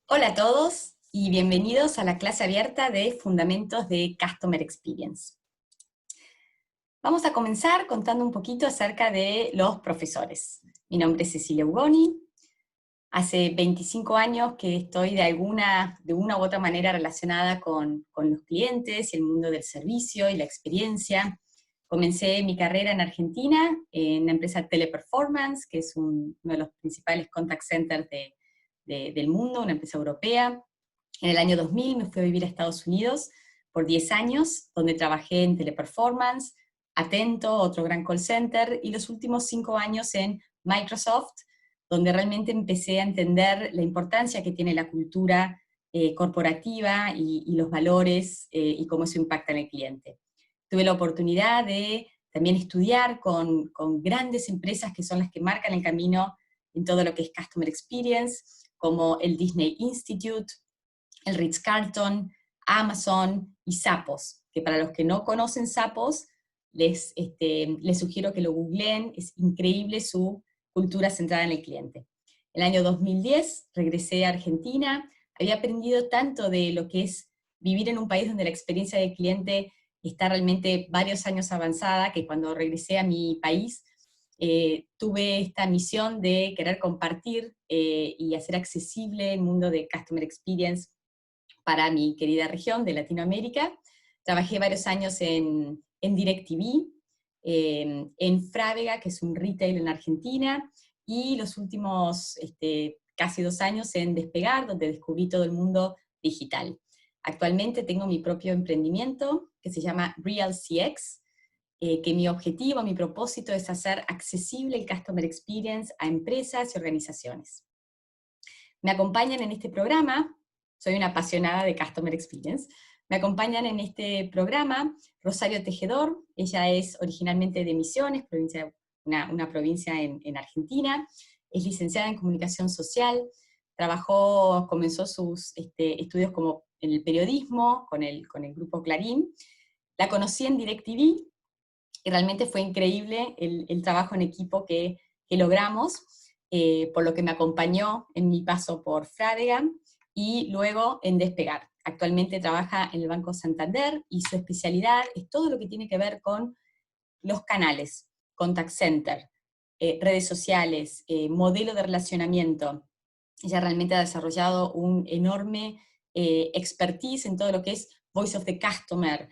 Hola a todos y bienvenidos a la clase abierta de Fundamentos de Customer Experience. Vamos a comenzar contando un poquito acerca de los profesores. Mi nombre es Cecilia Ugoni. Hace 25 años que estoy de una u otra manera relacionada con los clientes y el mundo del servicio y la experiencia. Comencé mi carrera en Argentina en la empresa Teleperformance, que es uno de los principales contact centers del mundo, una empresa europea. En el año 2000 me fui a vivir a Estados Unidos por 10 años, donde trabajé en Teleperformance, Atento, otro gran call center, y los últimos 5 años en Microsoft, donde realmente empecé a entender la importancia que tiene la cultura corporativa y los valores y cómo eso impacta en el cliente. Tuve la oportunidad de también estudiar con grandes empresas que son las que marcan el camino en todo lo que es Customer Experience, como el Disney Institute, el Ritz-Carlton, Amazon y Zappos, que para los que no conocen Zappos, les sugiero que lo googleen, es increíble su cultura centrada en el cliente. En el año 2010 regresé a Argentina, había aprendido tanto de lo que es vivir en un país donde la experiencia del cliente está realmente varios años avanzada, que cuando regresé a mi país tuve esta misión de querer compartir y hacer accesible el mundo de Customer Experience para mi querida región de Latinoamérica. Trabajé varios años en DirecTV, en Frávega, que es un retail en Argentina, y los últimos casi 2 años en Despegar, donde descubrí todo el mundo digital. Actualmente tengo mi propio emprendimiento que se llama RealCX, que mi objetivo, mi propósito es hacer accesible el Customer Experience a empresas y organizaciones. Me acompañan en este programa, soy una apasionada de Customer Experience, me acompañan en este programa Rosario Tejedor, ella es originalmente de Misiones, una provincia en Argentina, es licenciada en Comunicación Social, comenzó sus estudios como en el periodismo, con el grupo Clarín. La conocí en DirecTV, y realmente fue increíble el trabajo en equipo que logramos, por lo que me acompañó en mi paso por Frávega, y luego en Despegar. Actualmente trabaja en el Banco Santander, y su especialidad es todo lo que tiene que ver con los canales, contact center, redes sociales, modelo de relacionamiento. Ella realmente ha desarrollado un enorme expertise en todo lo que es Voice of the Customer,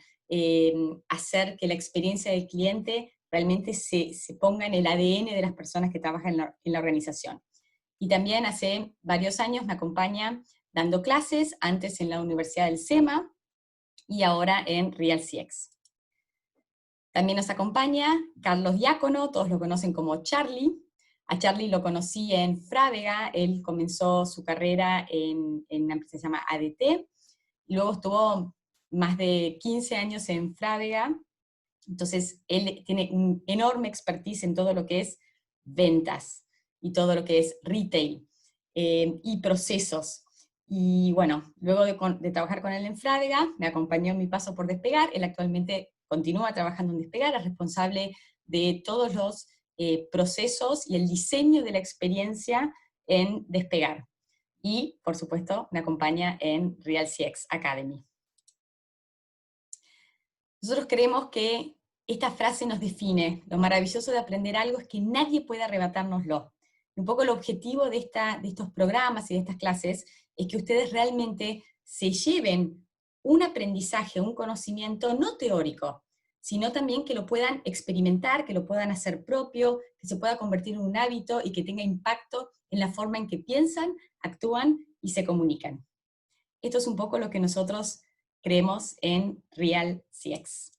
hacer que la experiencia del cliente realmente se ponga en el ADN de las personas que trabajan en la organización. Y también hace varios años me acompaña dando clases, antes en la Universidad del SEMA, y ahora en RealCX. También nos acompaña Carlos Diácono, todos lo conocen como Charlie. A Charlie lo conocí en Frávega, él comenzó su carrera en una empresa que se llama ADT, y luego estuvo más de 15 años en Frávega. Entonces él tiene un enorme expertise en todo lo que es ventas, y todo lo que es retail, y procesos. Y bueno, luego de trabajar con él en Frávega, me acompañó en mi paso por Despegar. Él actualmente continúa trabajando en Despegar, es responsable de todos los procesos y el diseño de la experiencia en Despegar. Y, por supuesto, me acompaña en RealCX Academy. Nosotros creemos que esta frase nos define. Lo maravilloso de aprender algo es que nadie puede arrebatárnoslo. Un poco el objetivo de estos programas y de estas clases es que ustedes realmente se lleven un aprendizaje, un conocimiento no teórico, sino también que lo puedan experimentar, que lo puedan hacer propio, que se pueda convertir en un hábito y que tenga impacto en la forma en que piensan, actúan y se comunican. Esto es un poco lo que nosotros creemos en RealCX.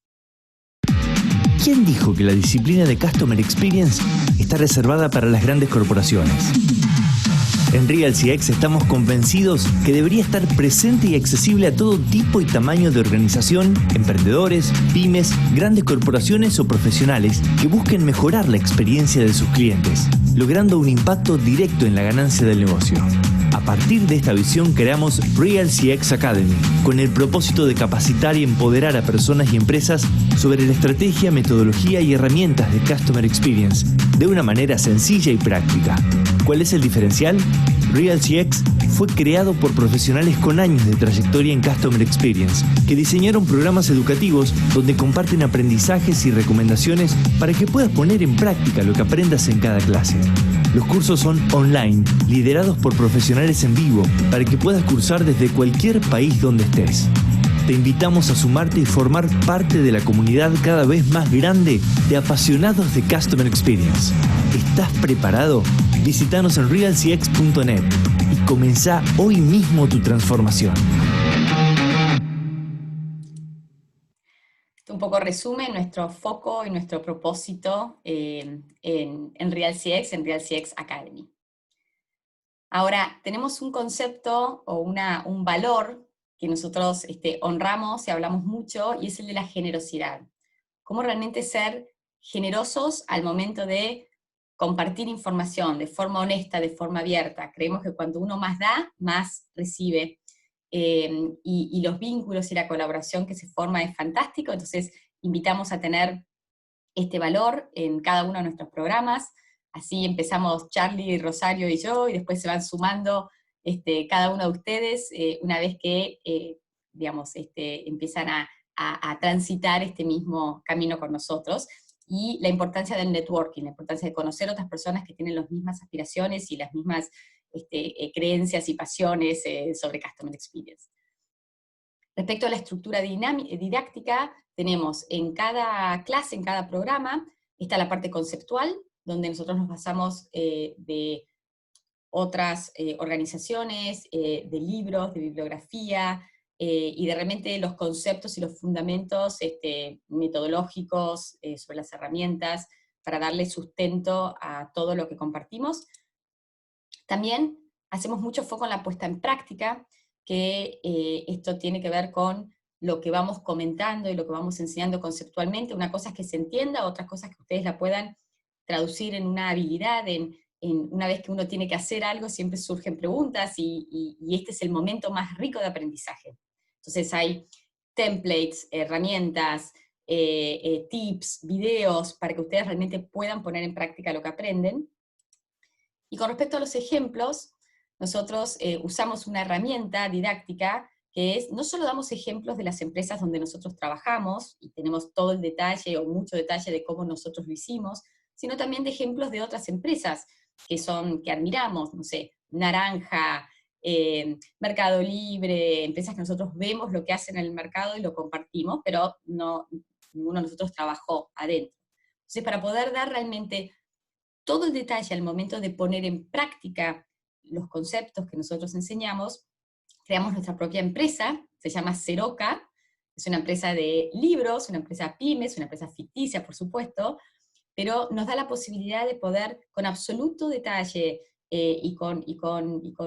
¿Quién dijo que la disciplina de Customer Experience está reservada para las grandes corporaciones? En RealCX estamos convencidos que debería estar presente y accesible a todo tipo y tamaño de organización, emprendedores, pymes, grandes corporaciones o profesionales que busquen mejorar la experiencia de sus clientes, logrando un impacto directo en la ganancia del negocio. A partir de esta visión creamos RealCX Academy, con el propósito de capacitar y empoderar a personas y empresas sobre la estrategia, metodología y herramientas de Customer Experience de una manera sencilla y práctica. ¿Cuál es el diferencial? RealCX fue creado por profesionales con años de trayectoria en Customer Experience, que diseñaron programas educativos donde comparten aprendizajes y recomendaciones para que puedas poner en práctica lo que aprendas en cada clase. Los cursos son online, liderados por profesionales en vivo, para que puedas cursar desde cualquier país donde estés. Te invitamos a sumarte y formar parte de la comunidad cada vez más grande de apasionados de Customer Experience. ¿Estás preparado? Visítanos en realcx.net y comenzá hoy mismo tu transformación. Esto un poco resume nuestro foco y nuestro propósito en RealCX, en RealCX Academy. Ahora, tenemos un concepto o un valor que nosotros honramos y hablamos mucho, y es el de la generosidad. Cómo realmente ser generosos al momento de compartir información de forma honesta, de forma abierta. Creemos que cuando uno más da, más recibe. Y los vínculos y la colaboración que se forma es fantástico, entonces invitamos a tener este valor en cada uno de nuestros programas. Así empezamos Charlie, Rosario y yo, y después se van sumando cada uno de ustedes una vez que empiezan a transitar este mismo camino con nosotros. Y la importancia del networking, la importancia de conocer otras personas que tienen las mismas aspiraciones y las mismas creencias y pasiones sobre Customer Experience. Respecto a la estructura didáctica, tenemos en cada clase, en cada programa, está la parte conceptual, donde nosotros nos basamos de otras organizaciones, de libros, de bibliografía, y de realmente los conceptos y los fundamentos metodológicos sobre las herramientas, para darle sustento a todo lo que compartimos. También hacemos mucho foco en la puesta en práctica, que esto tiene que ver con lo que vamos comentando y lo que vamos enseñando conceptualmente. Una cosa es que se entienda, otras cosas que ustedes la puedan traducir en una habilidad, una vez que uno tiene que hacer algo, siempre surgen preguntas, y este es el momento más rico de aprendizaje. Entonces hay templates, herramientas, tips, videos, para que ustedes realmente puedan poner en práctica lo que aprenden. Y con respecto a los ejemplos, nosotros usamos una herramienta didáctica que es, no solo damos ejemplos de las empresas donde nosotros trabajamos, y tenemos todo el detalle o mucho detalle de cómo nosotros lo hicimos, sino también de ejemplos de otras empresas que admiramos, no sé, Naranja, Mercado Libre, empresas que nosotros vemos lo que hacen en el mercado y lo compartimos, pero ninguno de nosotros trabajó adentro. Entonces, para poder dar realmente todo el detalle al momento de poner en práctica los conceptos que nosotros enseñamos, creamos nuestra propia empresa, se llama Seroca, es una empresa de libros, una empresa pymes, una empresa ficticia, por supuesto, pero nos da la posibilidad de poder, con absoluto detalle y con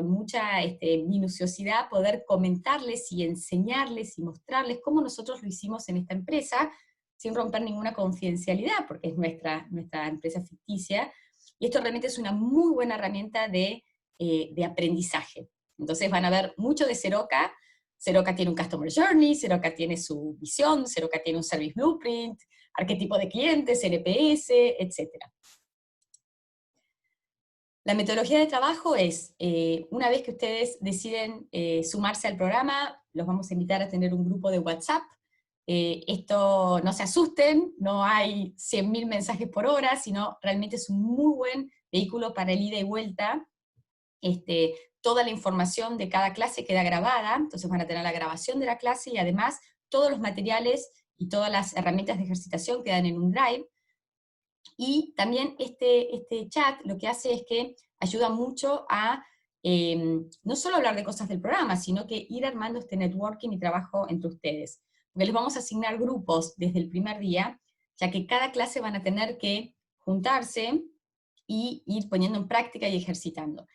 mucha minuciosidad, poder comentarles y enseñarles y mostrarles cómo nosotros lo hicimos en esta empresa, sin romper ninguna confidencialidad, porque es nuestra empresa ficticia, y esto realmente es una muy buena herramienta de aprendizaje. Entonces van a ver mucho de Seroca. Seroca tiene un Customer Journey, Seroca tiene su visión, Seroca tiene un Service Blueprint, arquetipo de clientes, NPS, etc. La metodología de trabajo es, una vez que ustedes deciden sumarse al programa, los vamos a invitar a tener un grupo de WhatsApp. Esto, no se asusten, no hay 100.000 mensajes por hora, sino realmente es un muy buen vehículo para el ida y vuelta. Toda la información de cada clase queda grabada, entonces van a tener la grabación de la clase, y además todos los materiales y todas las herramientas de ejercitación quedan en un Drive. Y también este chat lo que hace es que ayuda mucho a no solo hablar de cosas del programa, sino que ir armando este networking y trabajo entre ustedes. Porque les vamos a asignar grupos desde el primer día, ya que cada clase van a tener que juntarse y ir poniendo en práctica y ejercitando.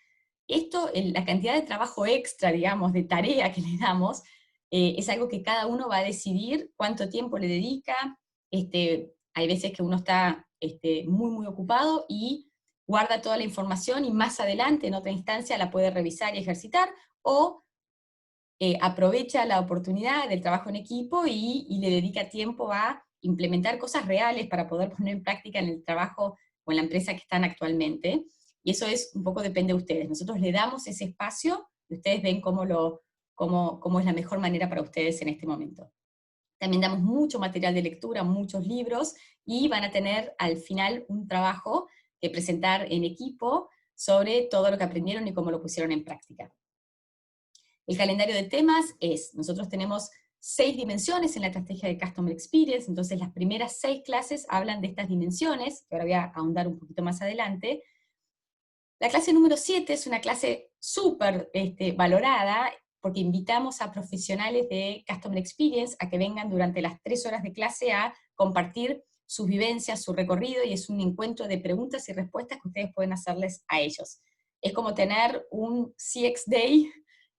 Esto, la cantidad de trabajo extra, digamos, de tarea que le damos, es algo que cada uno va a decidir cuánto tiempo le dedica. Hay veces que uno está muy, muy ocupado y guarda toda la información, y más adelante, en otra instancia, la puede revisar y ejercitar, o aprovecha la oportunidad del trabajo en equipo y le dedica tiempo a implementar cosas reales para poder poner en práctica en el trabajo o en la empresa que están actualmente. Y eso es un poco depende de ustedes. Nosotros le damos ese espacio y ustedes ven cómo es la mejor manera para ustedes en este momento. También damos mucho material de lectura, muchos libros, y van a tener al final un trabajo que presentar en equipo sobre todo lo que aprendieron y cómo lo pusieron en práctica. El calendario de temas nosotros tenemos 6 dimensiones en la estrategia de Customer Experience, entonces las primeras 6 clases hablan de estas dimensiones, que ahora voy a ahondar un poquito más adelante. La clase número 7 es una clase súper valorada, porque invitamos a profesionales de Customer Experience a que vengan durante las 3 horas de clase a compartir sus vivencias, su recorrido, y es un encuentro de preguntas y respuestas que ustedes pueden hacerles a ellos. Es como tener un CX Day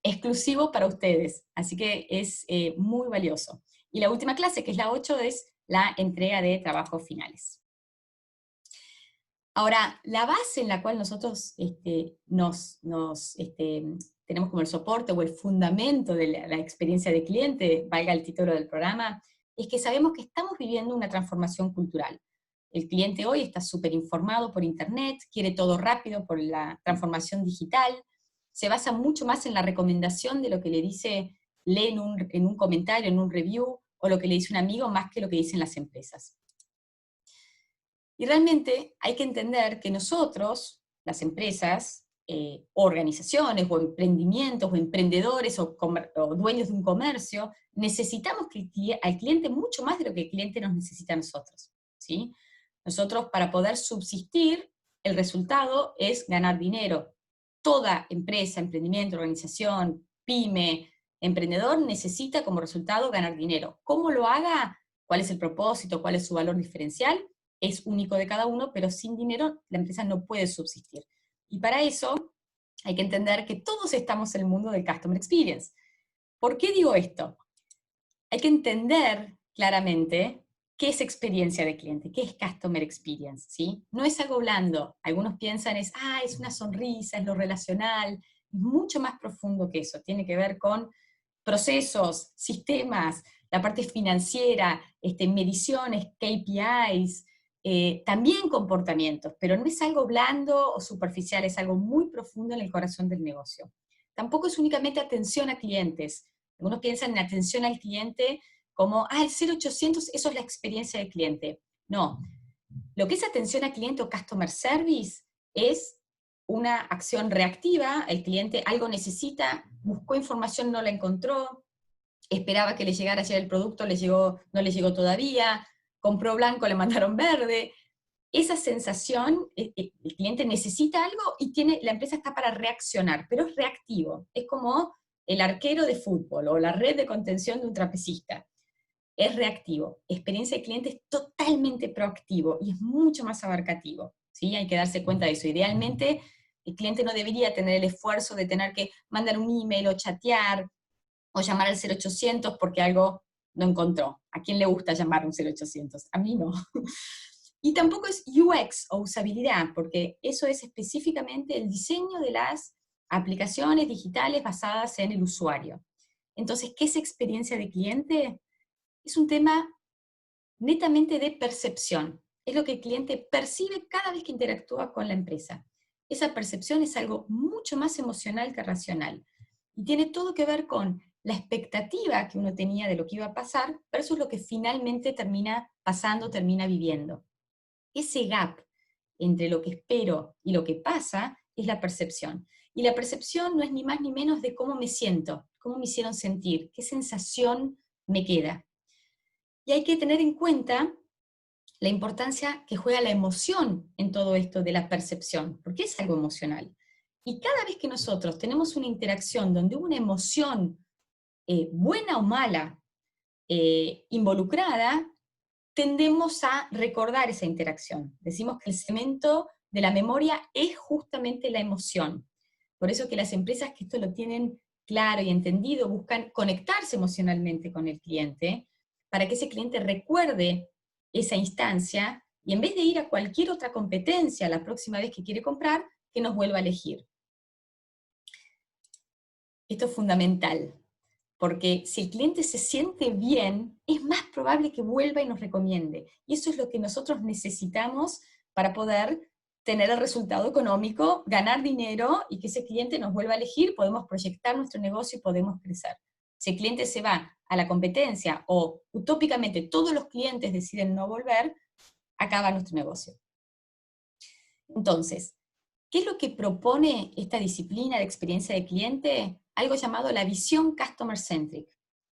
exclusivo para ustedes, así que es muy valioso. Y la última clase, que es la 8, es la entrega de trabajos finales. Ahora, la base en la cual nosotros tenemos como el soporte o el fundamento de la experiencia de cliente, valga el título del programa, es que sabemos que estamos viviendo una transformación cultural. El cliente hoy está súper informado por internet, quiere todo rápido por la transformación digital, se basa mucho más en la recomendación de lo que le dice, lee en un comentario, en un review, o lo que le dice un amigo, más que lo que dicen las empresas. Y realmente hay que entender que nosotros, las empresas, organizaciones o emprendimientos o emprendedores o dueños de un comercio, necesitamos al cliente mucho más de lo que el cliente nos necesita a nosotros, ¿sí? Nosotros, para poder subsistir, el resultado es ganar dinero. Toda empresa, emprendimiento, organización, pyme, emprendedor necesita como resultado ganar dinero. ¿Cómo lo haga? ¿Cuál es el propósito? ¿Cuál es su valor diferencial? Es único de cada uno, pero sin dinero la empresa no puede subsistir. Y para eso hay que entender que todos estamos en el mundo del Customer Experience. ¿Por qué digo esto? Hay que entender claramente qué es experiencia de cliente, qué es Customer Experience, ¿sí? No es algo blando. Algunos piensan es una sonrisa, es lo relacional. Es mucho más profundo que eso. Tiene que ver con procesos, sistemas, la parte financiera, mediciones, KPIs, también comportamientos, pero no es algo blando o superficial, es algo muy profundo en el corazón del negocio. Tampoco es únicamente atención a clientes. Algunos piensan en atención al cliente como, el 0800, eso es la experiencia del cliente. No, lo que es atención al cliente o customer service es una acción reactiva. El cliente algo necesita, buscó información, no la encontró, esperaba que le llegara ayer el producto, no le llegó todavía, compró blanco, le mandaron verde. Esa sensación, el cliente necesita algo y la empresa está para reaccionar, pero es reactivo. Es como el arquero de fútbol o la red de contención de un trapecista. Es reactivo. Experiencia de cliente es totalmente proactivo y es mucho más abarcativo, ¿sí? Hay que darse cuenta de eso. Idealmente, el cliente no debería tener el esfuerzo de tener que mandar un email o chatear o llamar al 0800 porque algo no encontró. ¿A quién le gusta llamar un 0800? A mí no. Y tampoco es UX o usabilidad, porque eso es específicamente el diseño de las aplicaciones digitales basadas en el usuario. Entonces, ¿qué es experiencia de cliente? Es un tema netamente de percepción. Es lo que el cliente percibe cada vez que interactúa con la empresa. Esa percepción es algo mucho más emocional que racional. Y tiene todo que ver con la expectativa que uno tenía de lo que iba a pasar versus lo que finalmente termina pasando, termina viviendo. Ese gap entre lo que espero y lo que pasa es la percepción. Y la percepción no es ni más ni menos de cómo me siento, cómo me hicieron sentir, qué sensación me queda. Y hay que tener en cuenta la importancia que juega la emoción en todo esto de la percepción, porque es algo emocional. Y cada vez que nosotros tenemos una interacción donde hubo una emoción, buena o mala, involucrada, tendemos a recordar esa interacción. Decimos que el cemento de la memoria es justamente la emoción. Por eso que las empresas que esto lo tienen claro y entendido buscan conectarse emocionalmente con el cliente para que ese cliente recuerde esa instancia y en vez de ir a cualquier otra competencia la próxima vez que quiere comprar, que nos vuelva a elegir. Esto es fundamental, porque si el cliente se siente bien, es más probable que vuelva y nos recomiende. Y eso es lo que nosotros necesitamos para poder tener el resultado económico, ganar dinero, y que ese cliente nos vuelva a elegir, podemos proyectar nuestro negocio y podemos crecer. Si el cliente se va a la competencia, o utópicamente todos los clientes deciden no volver, acaba nuestro negocio. Entonces, ¿qué es lo que propone esta disciplina de experiencia de cliente? Algo llamado la visión customer centric,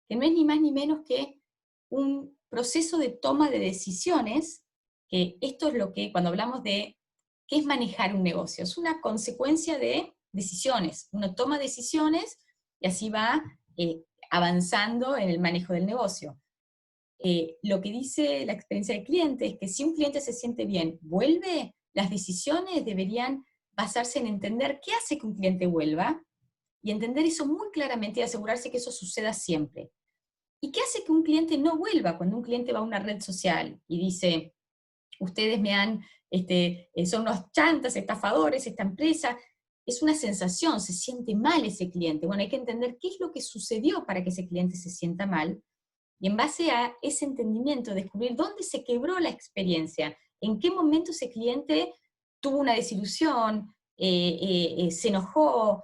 que no es ni más ni menos que un proceso de toma de decisiones, que esto es lo que, cuando hablamos de qué es manejar un negocio, es una consecuencia de decisiones. Uno toma decisiones y así va avanzando en el manejo del negocio. Lo que dice la experiencia del cliente es que si un cliente se siente bien, vuelve, las decisiones deberían basarse en entender qué hace que un cliente vuelva, y entender eso muy claramente y asegurarse que eso suceda siempre. ¿Y qué hace que un cliente no vuelva? Cuando un cliente va a una red social y dice, ustedes me han, son unos chantas, estafadores, esta empresa, es una sensación, se siente mal ese cliente. Bueno, hay que entender qué es lo que sucedió para que ese cliente se sienta mal, y en base a ese entendimiento, descubrir dónde se quebró la experiencia, en qué momento ese cliente tuvo una desilusión, se enojó,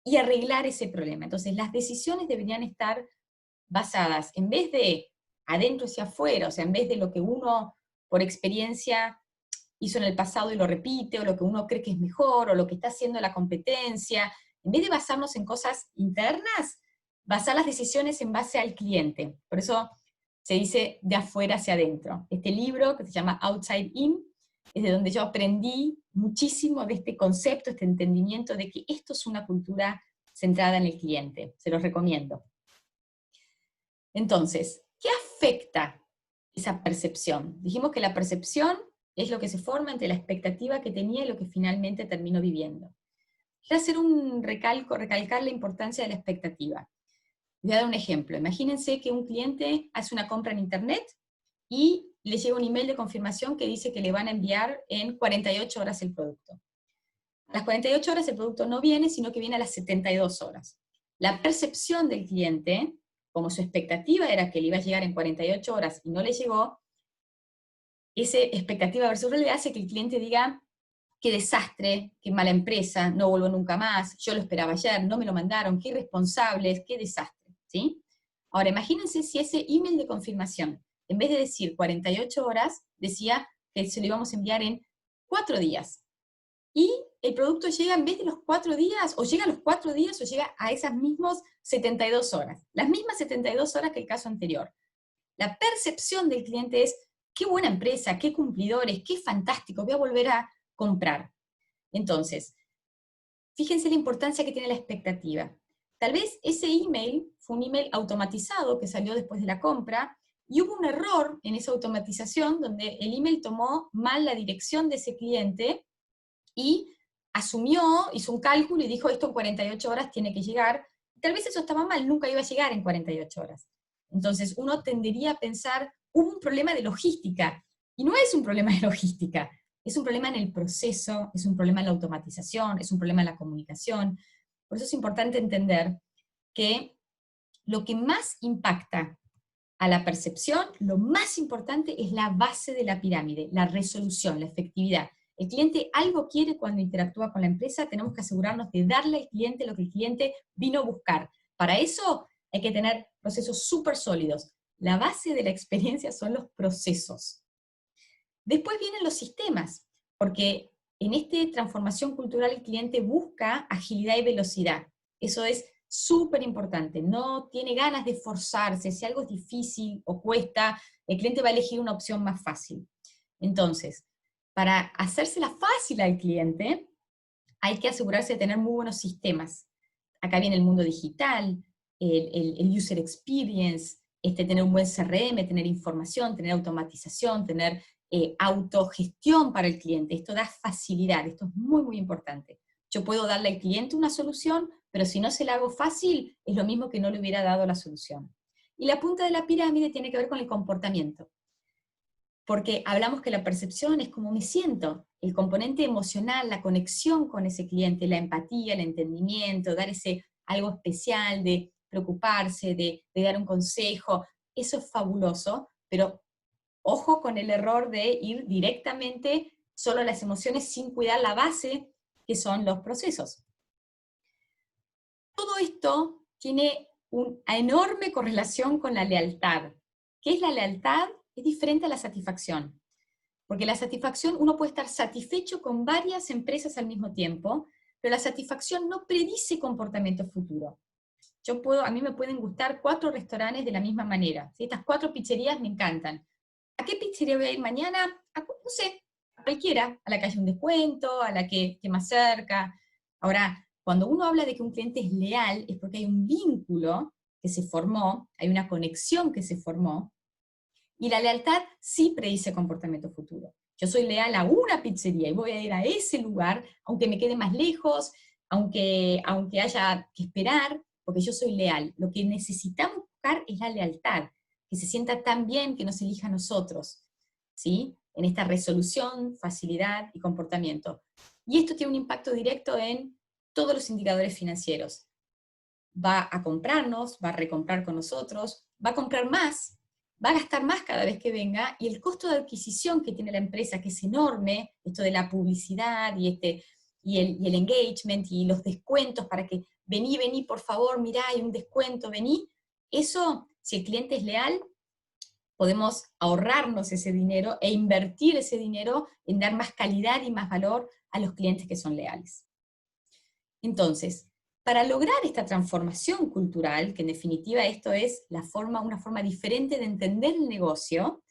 y arreglar ese problema. Entonces, las decisiones deberían estar basadas, en vez de adentro hacia afuera, o sea, en vez de lo que uno, por experiencia, hizo en el pasado y lo repite, o lo que uno cree que es mejor, o lo que está haciendo la competencia, en vez de basarnos en cosas internas, basar las decisiones en base al cliente. Por eso se dice de afuera hacia adentro. Este libro, que se llama Outside In, es de donde yo aprendí muchísimo de este concepto, este entendimiento de que esto es una cultura centrada en el cliente. Se los recomiendo. Entonces, ¿qué afecta esa percepción? Dijimos que la percepción es lo que se forma entre la expectativa que tenía y lo que finalmente terminó viviendo. Quiero hacer un recalcar la importancia de la expectativa. Voy a dar un ejemplo. Imagínense que un cliente hace una compra en internet y le llega un email de confirmación que dice que le van a enviar en 48 horas el producto. A las 48 horas el producto no viene, sino que viene a las 72 horas. La percepción del cliente, como su expectativa era que le iba a llegar en 48 horas y no le llegó, esa expectativa versus realidad hace que el cliente diga, qué desastre, qué mala empresa, no vuelvo nunca más, yo lo esperaba ayer, no me lo mandaron, qué irresponsables, qué desastre, ¿sí? Ahora, imagínense si ese email de confirmación, en vez de decir 48 horas, decía que se lo íbamos a enviar en 4 días. Y el producto llega en vez de los 4 días, o llega a los 4 días, o llega a esas mismas 72 horas. Las mismas 72 horas que el caso anterior. La percepción del cliente es, qué buena empresa, qué cumplidores, qué fantástico, voy a volver a comprar. Entonces, fíjense la importancia que tiene la expectativa. Tal vez ese email fue un email automatizado que salió después de la compra, y hubo un error en esa automatización donde el email tomó mal la dirección de ese cliente y asumió, hizo un cálculo y dijo, esto en 48 horas tiene que llegar. Tal vez eso estaba mal, nunca iba a llegar en 48 horas. Entonces uno tendería a pensar, hubo un problema de logística, y no es un problema de logística, es un problema en el proceso, es un problema en la automatización, es un problema en la comunicación. Por eso es importante entender que lo que más impacta a la percepción, lo más importante es la base de la pirámide, la resolución, la efectividad. El cliente algo quiere cuando interactúa con la empresa, tenemos que asegurarnos de darle al cliente lo que el cliente vino a buscar. Para eso hay que tener procesos súper sólidos. La base de la experiencia son los procesos. Después vienen los sistemas, porque en esta transformación cultural el cliente busca agilidad y velocidad. Eso es súper importante, no tiene ganas de forzarse, si algo es difícil o cuesta, el cliente va a elegir una opción más fácil. Entonces, para hacérsela fácil al cliente, hay que asegurarse de tener muy buenos sistemas. Acá viene el mundo digital, el user experience, tener un buen CRM, tener información, tener automatización, tener autogestión para el cliente. Esto da facilidad, esto es muy, muy importante. Yo puedo darle al cliente una solución, pero si no se la hago fácil, es lo mismo que no le hubiera dado la solución. Y la punta de la pirámide tiene que ver con el comportamiento. Porque hablamos que la percepción es cómo me siento, el componente emocional, la conexión con ese cliente, la empatía, el entendimiento, dar ese algo especial de preocuparse, de dar un consejo, eso es fabuloso, pero ojo con el error de ir directamente solo las emociones sin cuidar la base, que son los procesos. Todo esto tiene una enorme correlación con la lealtad. ¿Qué es la lealtad? Es diferente a la satisfacción. Porque la satisfacción, uno puede estar satisfecho con varias empresas al mismo tiempo, pero la satisfacción no predice comportamiento futuro. A mí me pueden gustar 4 restaurantes de la misma manera. ¿Sí? Estas 4 pizzerías me encantan. ¿A qué pizzería voy a ir mañana? No sé, a cualquiera, a la que haya un descuento, a la que esté más cerca. Ahora, cuando uno habla de que un cliente es leal, es porque hay un vínculo que se formó, hay una conexión que se formó, y la lealtad sí predice comportamiento futuro. Yo soy leal a una pizzería y voy a ir a ese lugar, aunque me quede más lejos, aunque haya que esperar, porque yo soy leal. Lo que necesitamos buscar es la lealtad, que se sienta tan bien que nos elija a nosotros, ¿sí? En esta resolución, facilidad y comportamiento. Y esto tiene un impacto directo en todos los indicadores financieros. Va a comprarnos, va a recomprar con nosotros, va a comprar más, va a gastar más cada vez que venga, y el costo de adquisición que tiene la empresa, que es enorme, esto de la publicidad y el engagement y los descuentos para que vení, por favor, mirá, hay un descuento, vení. Eso, si el cliente es leal, podemos ahorrarnos ese dinero e invertir ese dinero en dar más calidad y más valor a los clientes que son leales. Entonces, para lograr esta transformación cultural, que en definitiva esto es una forma diferente de entender el negocio,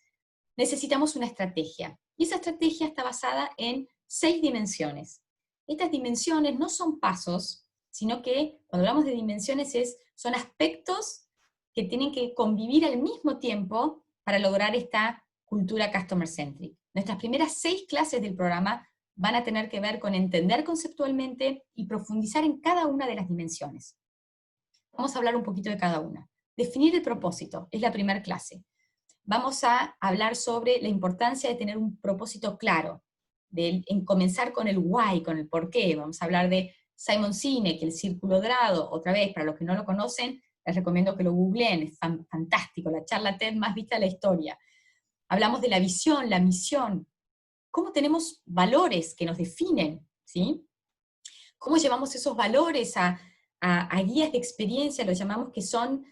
necesitamos una estrategia. Y esa estrategia está basada en 6 dimensiones. Estas dimensiones no son pasos, sino que cuando hablamos de dimensiones son aspectos que tienen que convivir al mismo tiempo para lograr esta cultura customer-centric. Nuestras primeras 6 clases del programa van a tener que ver con entender conceptualmente y profundizar en cada una de las dimensiones. Vamos a hablar un poquito de cada una. Definir el propósito es la primera clase. Vamos a hablar sobre la importancia de tener un propósito claro, en comenzar con el why, con el por qué. Vamos a hablar de Simon Sinek, el círculo dorado. Otra vez, para los que no lo conocen, les recomiendo que lo googleen, es fantástico, la charla TED más vista de la historia. Hablamos de la visión, la misión, cómo tenemos valores que nos definen, ¿sí? Cómo llevamos esos valores a guías de experiencia, los llamamos, que son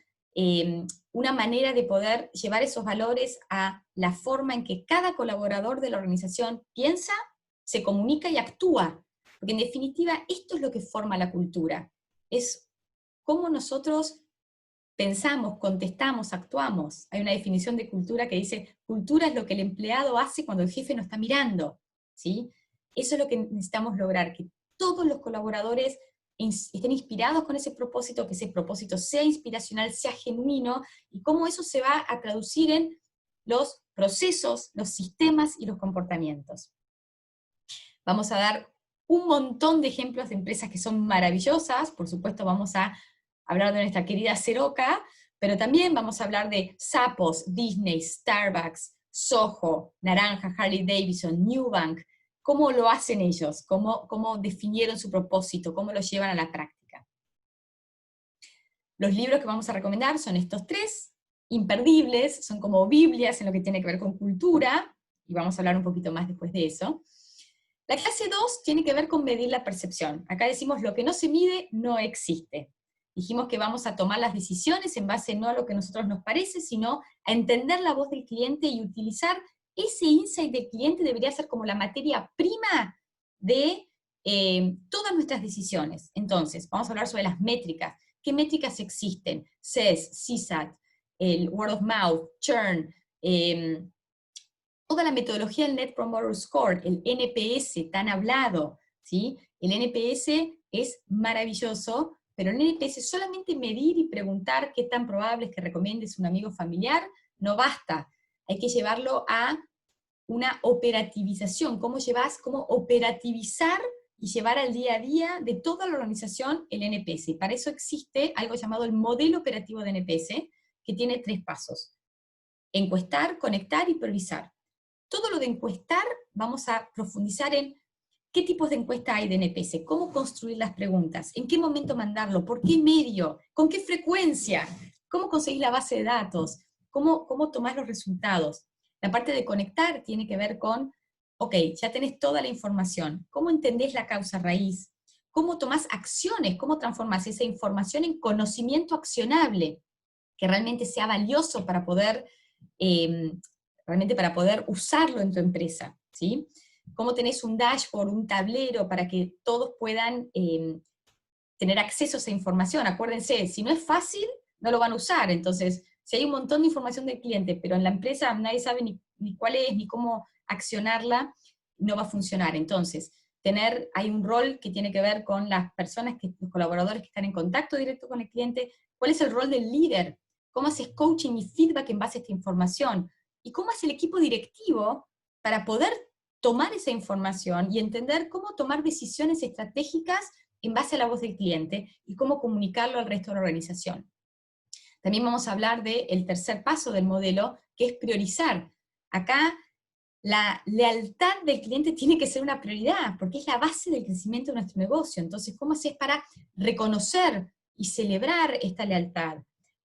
una manera de poder llevar esos valores a la forma en que cada colaborador de la organización piensa, se comunica y actúa. Porque en definitiva esto es lo que forma la cultura. Es cómo nosotros pensamos, contestamos, actuamos. Hay una definición de cultura que dice, cultura es lo que el empleado hace cuando el jefe no está mirando, ¿sí? Eso es lo que necesitamos lograr, que todos los colaboradores estén inspirados con ese propósito, que ese propósito sea inspiracional, sea genuino, y cómo eso se va a traducir en los procesos, los sistemas y los comportamientos. Vamos a dar un montón de ejemplos de empresas que son maravillosas. Por supuesto vamos a hablar de nuestra querida Xeroca, pero también vamos a hablar de Zappos, Disney, Starbucks, Soho, Naranja, Harley Davidson, Nubank. ¿Cómo lo hacen ellos? ¿Cómo definieron su propósito? ¿Cómo lo llevan a la práctica? Los libros que vamos a recomendar son estos 3, imperdibles, son como Biblias en lo que tiene que ver con cultura, y vamos a hablar un poquito más después de eso. La clase 2 tiene que ver con medir la percepción. Acá decimos, lo que no se mide no existe. Dijimos que vamos a tomar las decisiones en base no a lo que a nosotros nos parece, sino a entender la voz del cliente y utilizar ese insight del cliente. Debería ser como la materia prima de todas nuestras decisiones. Entonces, vamos a hablar sobre las métricas. ¿Qué métricas existen? CES, CSAT, el word of mouth, churn, toda la metodología del Net Promoter Score, el NPS tan hablado, ¿sí? El NPS es maravilloso, pero el NPS solamente medir y preguntar qué tan probable es que recomiendes un amigo familiar, no basta. Hay que llevarlo a una operativización. ¿Cómo operativizar y llevar al día a día de toda la organización el NPS? Para eso existe algo llamado el modelo operativo de NPS, que tiene 3 pasos. Encuestar, conectar y priorizar. Todo lo de encuestar vamos a profundizar en qué tipos de encuesta hay de NPS, cómo construir las preguntas, en qué momento mandarlo, por qué medio, con qué frecuencia, cómo conseguir la base de datos, cómo tomar los resultados. La parte de conectar tiene que ver con ok, ya tenés toda la información. ¿Cómo entendés la causa raíz? ¿Cómo tomás acciones? ¿Cómo transformás esa información en conocimiento accionable? Que realmente sea valioso para poder, realmente para poder usarlo en tu empresa, ¿sí? ¿Cómo tenés un dashboard, un tablero para que todos puedan tener acceso a esa información? Acuérdense, si no es fácil, no lo van a usar. Entonces, si hay un montón de información del cliente, pero en la empresa nadie sabe ni cuál es, ni cómo accionarla, no va a funcionar. Entonces, hay un rol que tiene que ver con las personas, los colaboradores que están en contacto directo con el cliente. ¿Cuál es el rol del líder? ¿Cómo haces coaching y feedback en base a esta información? ¿Y cómo hace el equipo directivo para poder tomar esa información y entender cómo tomar decisiones estratégicas en base a la voz del cliente y cómo comunicarlo al resto de la organización? También vamos a hablar del tercer paso del modelo, que es priorizar. Acá la lealtad del cliente tiene que ser una prioridad, porque es la base del crecimiento de nuestro negocio. Entonces, ¿cómo haces para reconocer y celebrar esta lealtad?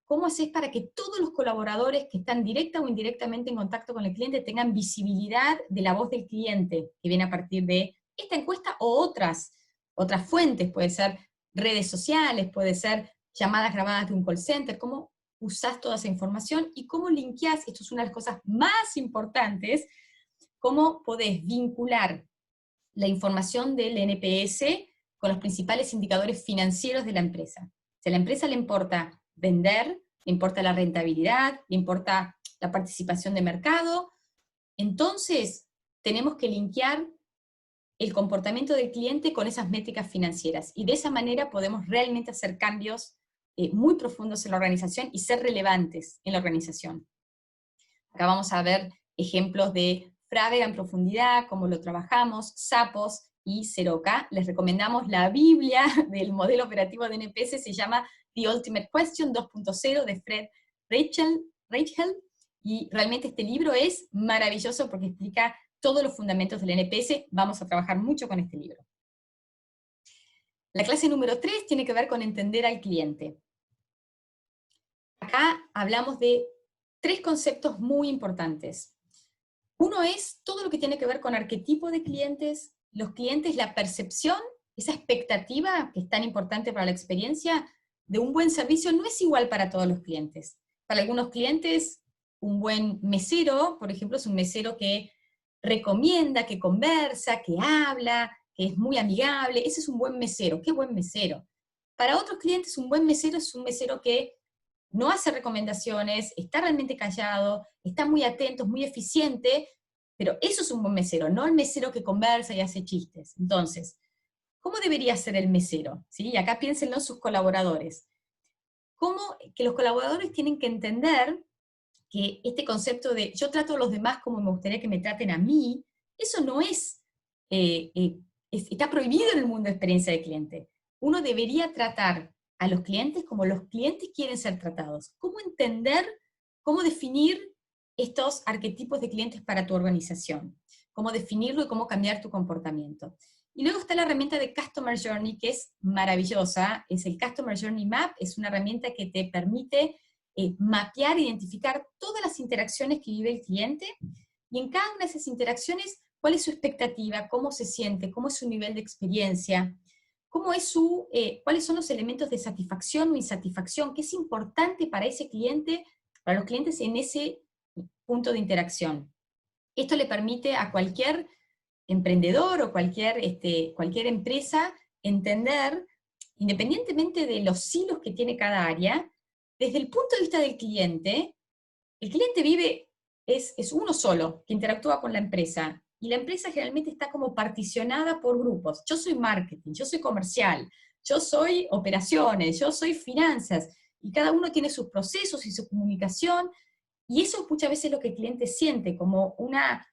¿Cómo haces para que todos los colaboradores que están directa o indirectamente en contacto con el cliente tengan visibilidad de la voz del cliente, que viene a partir de esta encuesta o otras fuentes? Puede ser redes sociales, puede ser llamadas grabadas de un call center. ¿Cómo usás toda esa información y cómo linkeás? Esto es una de las cosas más importantes, cómo podés vincular la información del NPS con los principales indicadores financieros de la empresa. Si a la empresa le importa vender, le importa la rentabilidad, le importa la participación de mercado, entonces tenemos que linkear el comportamiento del cliente con esas métricas financieras, y de esa manera podemos realmente hacer cambios muy profundos en la organización y ser relevantes en la organización. Acá vamos a ver ejemplos de Frávega en profundidad, cómo lo trabajamos, Sapos y Seroca. Les recomendamos la Biblia del modelo operativo de NPS, se llama The Ultimate Question 2.0 de Fred Reichheld, y realmente este libro es maravilloso porque explica todos los fundamentos del NPS. Vamos a trabajar mucho con este libro. La clase número 3 tiene que ver con entender al cliente. Acá hablamos de 3 conceptos muy importantes. Uno es todo lo que tiene que ver con arquetipo de clientes, los clientes, la percepción, esa expectativa que es tan importante para la experiencia de un buen servicio no es igual para todos los clientes. Para algunos clientes, un buen mesero, por ejemplo, es un mesero que recomienda, que conversa, que habla, que es muy amigable. Ese es un buen mesero. ¡Qué buen mesero! Para otros clientes, un buen mesero es un mesero que no hace recomendaciones, está realmente callado, está muy atento, es muy eficiente, pero eso es un buen mesero, no el mesero que conversa y hace chistes. Entonces, ¿cómo debería ser el mesero? ¿Sí? Y acá piénsenlo sus colaboradores. ¿Cómo que los colaboradores tienen que entender que este concepto de yo trato a los demás como me gustaría que me traten a mí, eso no está prohibido en el mundo de experiencia de cliente. Uno debería tratar a los clientes como los clientes quieren ser tratados. ¿Cómo entender, cómo definir estos arquetipos de clientes para tu organización? ¿Cómo definirlo y cómo cambiar tu comportamiento? Y luego está la herramienta de Customer Journey, que es maravillosa. Es el Customer Journey Map, es una herramienta que te permite mapear, identificar todas las interacciones que vive el cliente, y en cada una de esas interacciones, cuál es su expectativa, cómo se siente, cómo es su nivel de experiencia, cuáles son los elementos de satisfacción o insatisfacción, qué es importante para ese cliente, para los clientes en ese punto de interacción. Esto le permite a cualquier emprendedor o cualquier empresa entender, independientemente de los hilos que tiene cada área, desde el punto de vista del cliente, el cliente es uno solo que interactúa con la empresa, y la empresa generalmente está como particionada por grupos. Yo soy marketing, yo soy comercial, yo soy operaciones, yo soy finanzas, y cada uno tiene sus procesos y su comunicación, y eso muchas veces es lo que el cliente siente, como una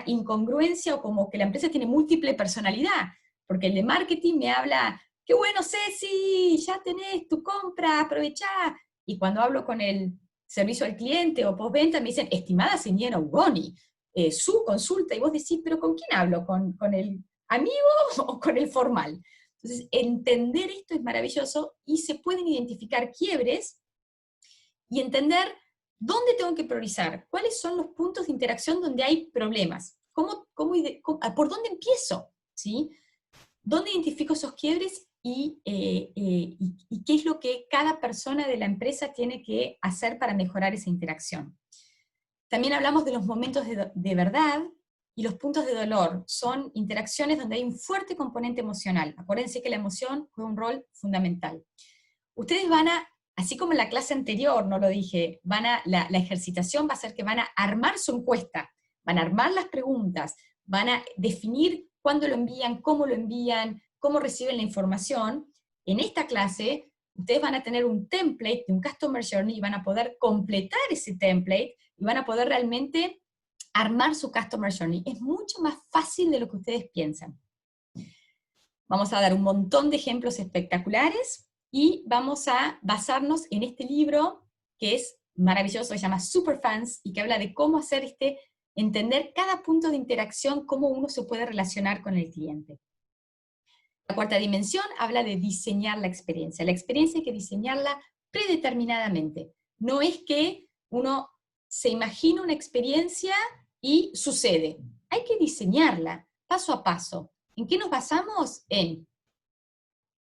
incongruencia, o como que la empresa tiene múltiple personalidad, porque el de marketing me habla, qué bueno Ceci, ya tenés tu compra, aprovechá, y cuando hablo con el servicio al cliente o postventa me dicen, estimada señora Ugoni, su consulta, y vos decís, pero ¿con quién hablo? ¿Con el amigo o con el formal? Entonces, entender esto es maravilloso, y se pueden identificar quiebres y entender dónde tengo que priorizar, cuáles son los puntos de interacción donde hay problemas, ¿por dónde empiezo? ¿Sí? ¿Dónde identifico esos quiebres y qué es lo que cada persona de la empresa tiene que hacer para mejorar esa interacción? También hablamos de los momentos de verdad y los puntos de dolor. Son interacciones donde hay un fuerte componente emocional. Acuérdense que la emoción juega un rol fundamental. Ustedes van a, así como en la clase anterior, no lo dije, la ejercitación va a ser que van a armar su encuesta, van a armar las preguntas, van a definir cuándo lo envían, cómo reciben la información. En esta clase, ustedes van a tener un template de un Customer Journey y van a poder completar ese template y van a poder realmente armar su Customer Journey. Es mucho más fácil de lo que ustedes piensan. Vamos a dar un montón de ejemplos espectaculares y vamos a basarnos en este libro que es maravilloso, se llama Superfans, y que habla de cómo hacer entender cada punto de interacción, cómo uno se puede relacionar con el cliente. La cuarta dimensión habla de diseñar la experiencia. La experiencia hay que diseñarla predeterminadamente. No es que uno se imagina una experiencia y sucede. Hay que diseñarla paso a paso. ¿En qué nos basamos? En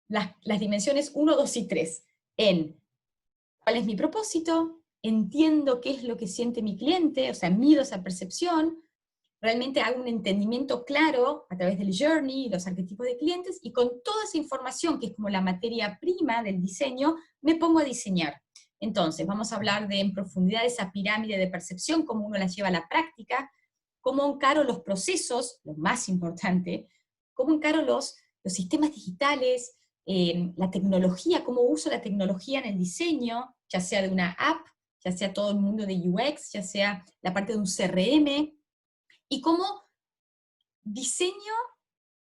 las dimensiones 1, 2 y 3. En cuál es mi propósito, entiendo qué es lo que siente mi cliente, o sea, mido esa percepción, realmente hago un entendimiento claro a través del journey, los arquetipos de clientes, y con toda esa información, que es como la materia prima del diseño, me pongo a diseñar. Entonces, vamos a hablar en profundidad de esa pirámide de percepción, cómo uno la lleva a la práctica, cómo encaro los procesos, lo más importante, cómo encaro los sistemas digitales, la tecnología, cómo uso la tecnología en el diseño, ya sea de una app, ya sea todo el mundo de UX, ya sea la parte de un CRM, y cómo diseño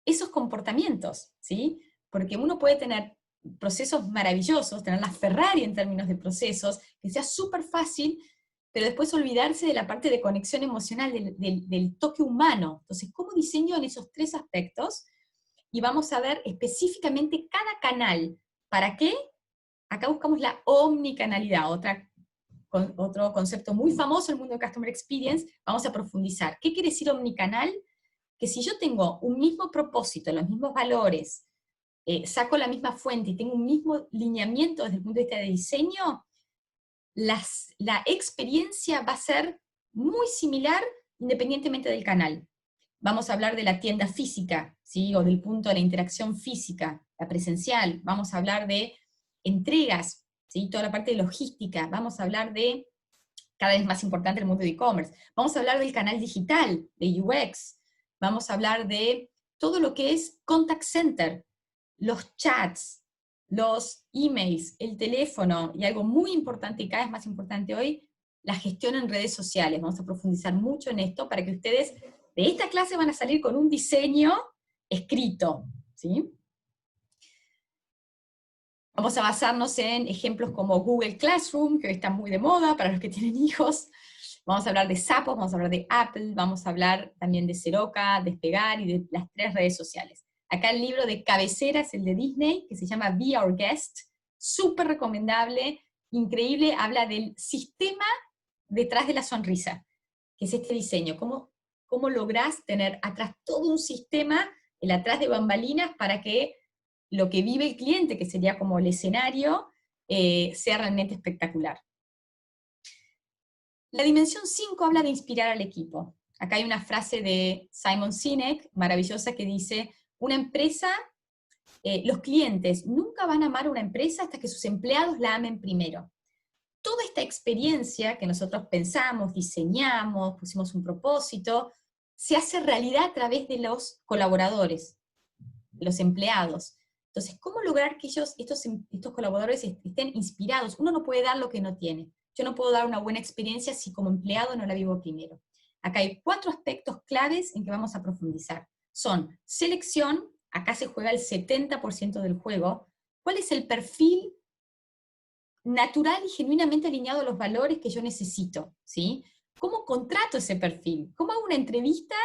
esos comportamientos, ¿sí? Porque uno puede tener procesos maravillosos, tener la Ferrari en términos de procesos, que sea súper fácil, pero después olvidarse de la parte de conexión emocional, del toque humano. Entonces, ¿cómo diseño en esos tres aspectos? Y vamos a ver específicamente cada canal. ¿Para qué? Acá buscamos la omnicanalidad, otro concepto muy famoso en el mundo de Customer Experience. Vamos a profundizar. ¿Qué quiere decir omnicanal? Que si yo tengo un mismo propósito, los mismos valores, saco la misma fuente y tengo un mismo lineamiento desde el punto de vista de diseño, la experiencia va a ser muy similar independientemente del canal. Vamos a hablar de la tienda física, ¿sí? O del punto de la interacción física, la presencial. Vamos a hablar de entregas, ¿sí? Toda la parte de logística. Vamos a hablar de, cada vez más importante, el mundo de e-commerce. Vamos a hablar del canal digital, de UX. Vamos a hablar de todo lo que es contact center, los chats, los emails, el teléfono, y algo muy importante y cada vez más importante hoy, la gestión en redes sociales. Vamos a profundizar mucho en esto para que ustedes de esta clase van a salir con un diseño escrito, ¿sí? Vamos a basarnos en ejemplos como Google Classroom, que hoy está muy de moda para los que tienen hijos. Vamos a hablar de Zappos, vamos a hablar de Apple, vamos a hablar también de Seroca, Despegar y de las 3 redes sociales. Acá el libro de cabecera es el de Disney, que se llama Be Our Guest, súper recomendable, increíble, habla del sistema detrás de la sonrisa, que es este diseño, cómo lográs tener atrás todo un sistema, el atrás de bambalinas, para que lo que vive el cliente, que sería como el escenario, sea realmente espectacular. La dimensión 5 habla de inspirar al equipo. Acá hay una frase de Simon Sinek, maravillosa, que dice, una empresa, los clientes nunca van a amar a una empresa hasta que sus empleados la amen primero. Toda esta experiencia que nosotros pensamos, diseñamos, pusimos un propósito, se hace realidad a través de los colaboradores, de los empleados. Entonces, ¿cómo lograr que estos colaboradores estén inspirados? Uno no puede dar lo que no tiene. Yo no puedo dar una buena experiencia si como empleado no la vivo primero. Acá hay 4 aspectos claves en que vamos a profundizar. Son selección, acá se juega el 70% del juego. ¿Cuál es el perfil natural y genuinamente alineado a los valores que yo necesito? ¿Sí? ¿Cómo contrato ese perfil? ¿Cómo hago una entrevista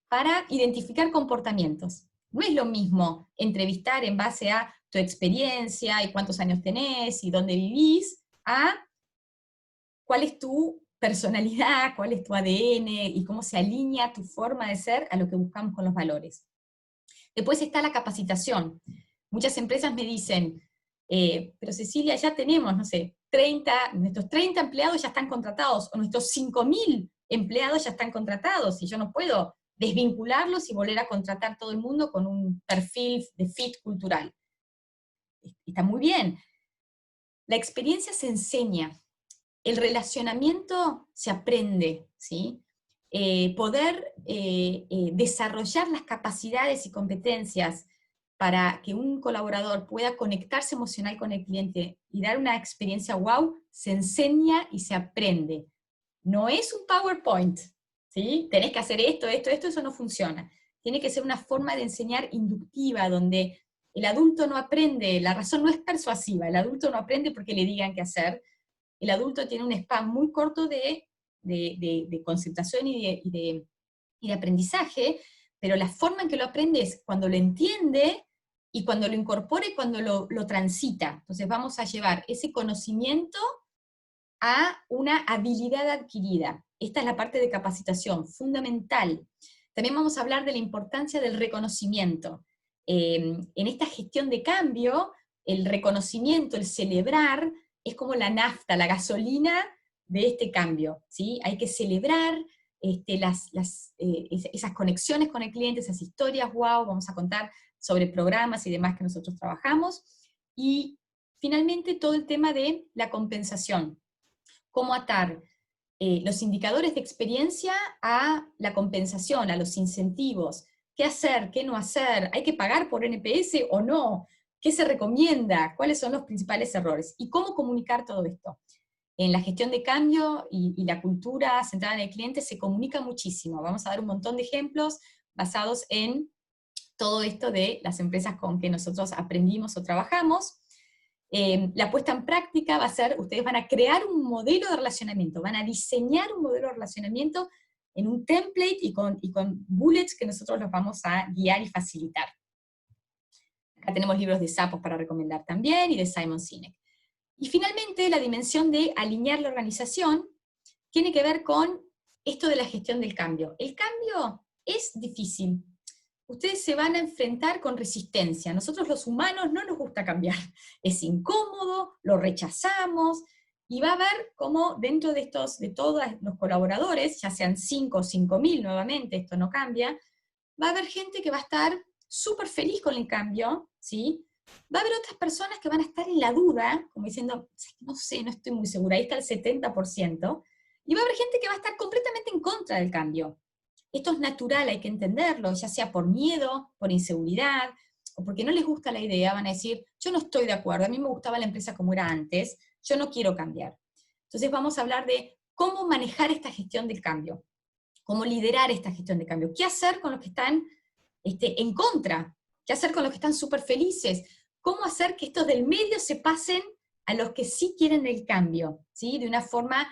para identificar comportamientos? No es lo mismo entrevistar en base a tu experiencia y cuántos años tenés y dónde vivís, a cuál es tu personalidad, cuál es tu ADN, y cómo se alinea tu forma de ser a lo que buscamos con los valores. Después está la capacitación. Muchas empresas me dicen, pero Cecilia, ya tenemos, no sé, nuestros 30 empleados ya están contratados, o nuestros 5.000 empleados ya están contratados, y yo no puedo desvincularlos y volver a contratar todo el mundo con un perfil de fit cultural. Está muy bien. La experiencia se enseña, el relacionamiento se aprende, ¿sí? Poder desarrollar las capacidades y competencias para que un colaborador pueda conectarse emocional con el cliente y dar una experiencia wow, se enseña y se aprende. No es un PowerPoint, ¿sí? Tenés que hacer esto, eso no funciona. Tiene que ser una forma de enseñar inductiva, donde el adulto no aprende, la razón no es persuasiva, el adulto no aprende porque le digan qué hacer. El adulto tiene un span muy corto de concentración y de aprendizaje, pero la forma en que lo aprende es cuando lo entiende, y cuando lo incorpora y cuando lo transita. Entonces vamos a llevar ese conocimiento a una habilidad adquirida. Esta es la parte de capacitación, fundamental. También vamos a hablar de la importancia del reconocimiento. En esta gestión de cambio, el reconocimiento, el celebrar, es como la nafta, la gasolina de este cambio, ¿sí? Hay que celebrar esas conexiones con el cliente, esas historias, wow, vamos a contar sobre programas y demás que nosotros trabajamos, y finalmente todo el tema de la compensación. Cómo atar los indicadores de experiencia a la compensación, a los incentivos, qué hacer, qué no hacer, hay que pagar por NPS o no, qué se recomienda, cuáles son los principales errores, y cómo comunicar todo esto. En la gestión de cambio y la cultura centrada en el cliente se comunica muchísimo. Vamos a dar un montón de ejemplos basados en todo esto de las empresas con que nosotros aprendimos o trabajamos. La puesta en práctica va a ser, ustedes van a crear un modelo de relacionamiento, van a diseñar un modelo de relacionamiento en un template y con bullets que nosotros los vamos a guiar y facilitar. Acá tenemos libros de Zappos para recomendar también, y de Simon Sinek. Y finalmente, la dimensión de alinear la organización tiene que ver con esto de la gestión del cambio. El cambio es difícil. Ustedes se van a enfrentar con resistencia. Nosotros los humanos no nos gusta cambiar. Es incómodo, lo rechazamos, y va a haber como dentro de todos los colaboradores, ya sean 5 o 5.000 nuevamente, esto no cambia, va a haber gente que va a estar súper feliz con el cambio, ¿sí? Va a haber otras personas que van a estar en la duda, como diciendo, no sé, no estoy muy segura, ahí está el 70%, y va a haber gente que va a estar completamente en contra del cambio. Esto es natural, hay que entenderlo, ya sea por miedo, por inseguridad, o porque no les gusta la idea, van a decir, yo no estoy de acuerdo, a mí me gustaba la empresa como era antes, yo no quiero cambiar. Entonces vamos a hablar de cómo manejar esta gestión del cambio, cómo liderar esta gestión de cambio, qué hacer con los que están en contra, qué hacer con los que están súper felices, cómo hacer que estos del medio se pasen a los que sí quieren el cambio, ¿sí? De una forma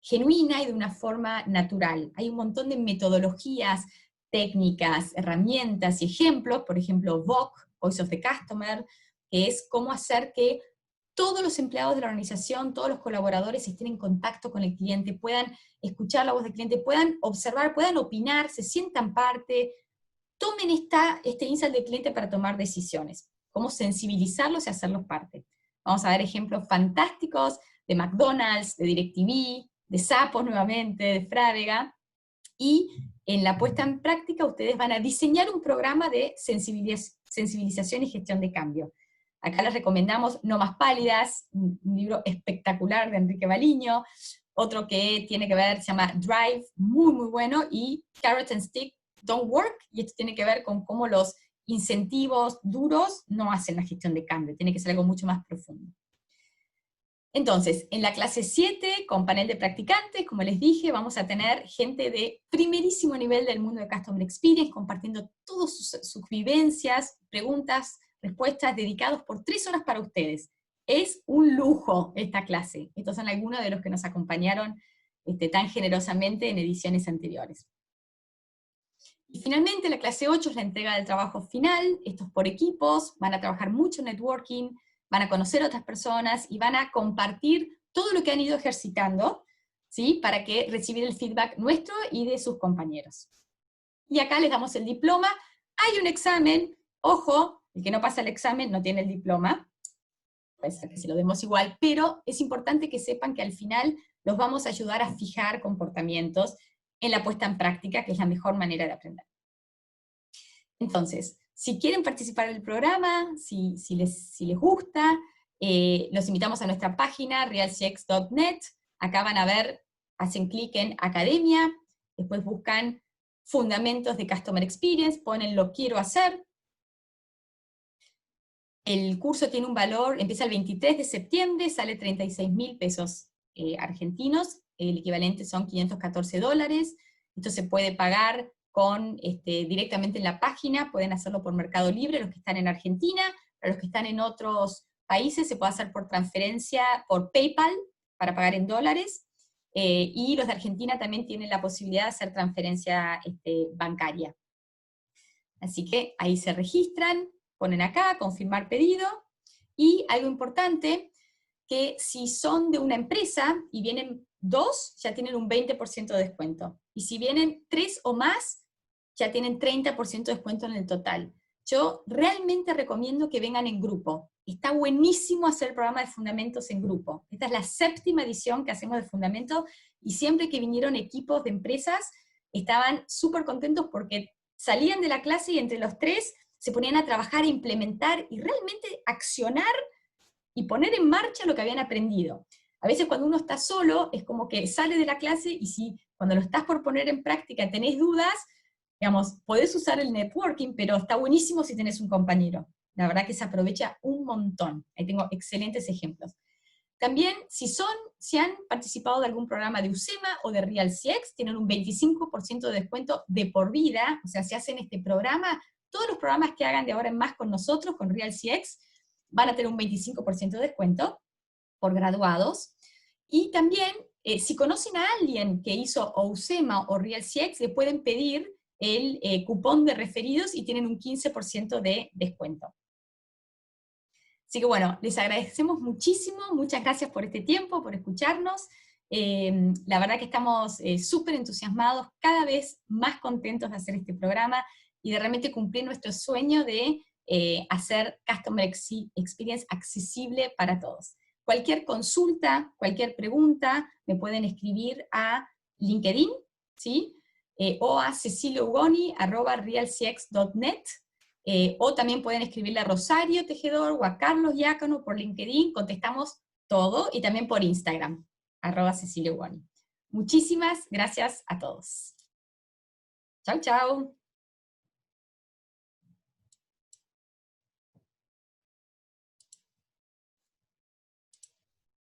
genuina y de una forma natural. Hay un montón de metodologías, técnicas, herramientas y ejemplos, por ejemplo, VOC, Voice of the Customer, que es cómo hacer que todos los empleados de la organización, todos los colaboradores estén en contacto con el cliente, puedan escuchar la voz del cliente, puedan observar, puedan opinar, se sientan parte, tomen este insight del cliente para tomar decisiones, cómo sensibilizarlos y hacerlos parte. Vamos a ver ejemplos fantásticos de McDonald's, de DirecTV, de Zappos nuevamente, de Frávega, y en la puesta en práctica ustedes van a diseñar un programa de sensibilización y gestión de cambio. Acá les recomendamos No Más Pálidas, un libro espectacular de Enrique Baliño, otro que tiene que ver, se llama Drive, muy muy bueno, y Carrot and Stick Don't Work, y esto tiene que ver con cómo los incentivos duros no hacen la gestión de cambio, tiene que ser algo mucho más profundo. Entonces, en la clase 7, con panel de practicantes, como les dije, vamos a tener gente de primerísimo nivel del mundo de Customer Experience, compartiendo todas sus vivencias, preguntas, respuestas, dedicados por 3 horas para ustedes. Es un lujo esta clase. Estos son algunos de los que nos acompañaron tan generosamente en ediciones anteriores. Y finalmente, la clase 8 es la entrega del trabajo final. Esto es por equipos, van a trabajar mucho networking, van a conocer a otras personas y van a compartir todo lo que han ido ejercitando, ¿sí? Para que recibir el feedback nuestro y de sus compañeros. Y acá les damos el diploma. Hay un examen, ojo, el que no pasa el examen no tiene el diploma, puede ser que se lo demos igual, pero es importante que sepan que al final los vamos a ayudar a fijar comportamientos en la puesta en práctica, que es la mejor manera de aprender. Entonces, si quieren participar en el programa, si les gusta, los invitamos a nuestra página, realcx.net. Acá van a ver, hacen clic en Academia, después buscan Fundamentos de Customer Experience, ponen Lo quiero hacer. El curso tiene un valor, empieza el 23 de septiembre, sale 36.000 pesos argentinos, el equivalente son $514. Esto se puede pagar directamente en la página, pueden hacerlo por Mercado Libre, los que están en Argentina, para los que están en otros países se puede hacer por transferencia, por PayPal, para pagar en dólares, y los de Argentina también tienen la posibilidad de hacer transferencia bancaria. Así que ahí se registran, ponen acá, confirmar pedido, y algo importante, que si son de una empresa y vienen 2, ya tienen un 20% de descuento. Y si vienen 3 o más, ya tienen 30% de descuento en el total. Yo realmente recomiendo que vengan en grupo. Está buenísimo hacer el programa de Fundamentos en grupo. Esta es la 7ª edición que hacemos de Fundamentos, y siempre que vinieron equipos de empresas, estaban súper contentos porque salían de la clase y entre los 3 se ponían a trabajar, a implementar y realmente accionar y poner en marcha lo que habían aprendido. A veces cuando uno está solo, es como que sale de la clase, y si cuando lo estás por poner en práctica tenés dudas, digamos, podés usar el networking, pero está buenísimo si tenés un compañero. La verdad que se aprovecha un montón. Ahí tengo excelentes ejemplos. También, si han participado de algún programa de UCEMA o de RealCX, tienen un 25% de descuento de por vida. O sea, si hacen este programa, todos los programas que hagan de ahora en más con nosotros, con RealCX, van a tener un 25% de descuento por graduados. Y también, si conocen a alguien que hizo o UCEMA o RealCX, le pueden pedir el cupón de referidos y tienen un 15% de descuento. Así que bueno, les agradecemos muchísimo, muchas gracias por este tiempo, por escucharnos. La verdad que estamos súper entusiasmados, cada vez más contentos de hacer este programa y de realmente cumplir nuestro sueño de hacer Customer Experience accesible para todos. Cualquier consulta, cualquier pregunta, me pueden escribir a LinkedIn, ¿sí? O a ceciliaugoni@realcx.net. O también pueden escribirle a Rosario Tejedor o a Carlos Diácono por LinkedIn, contestamos todo, y también por Instagram, @ceciliaugoni. Muchísimas gracias a todos. Chau, chau.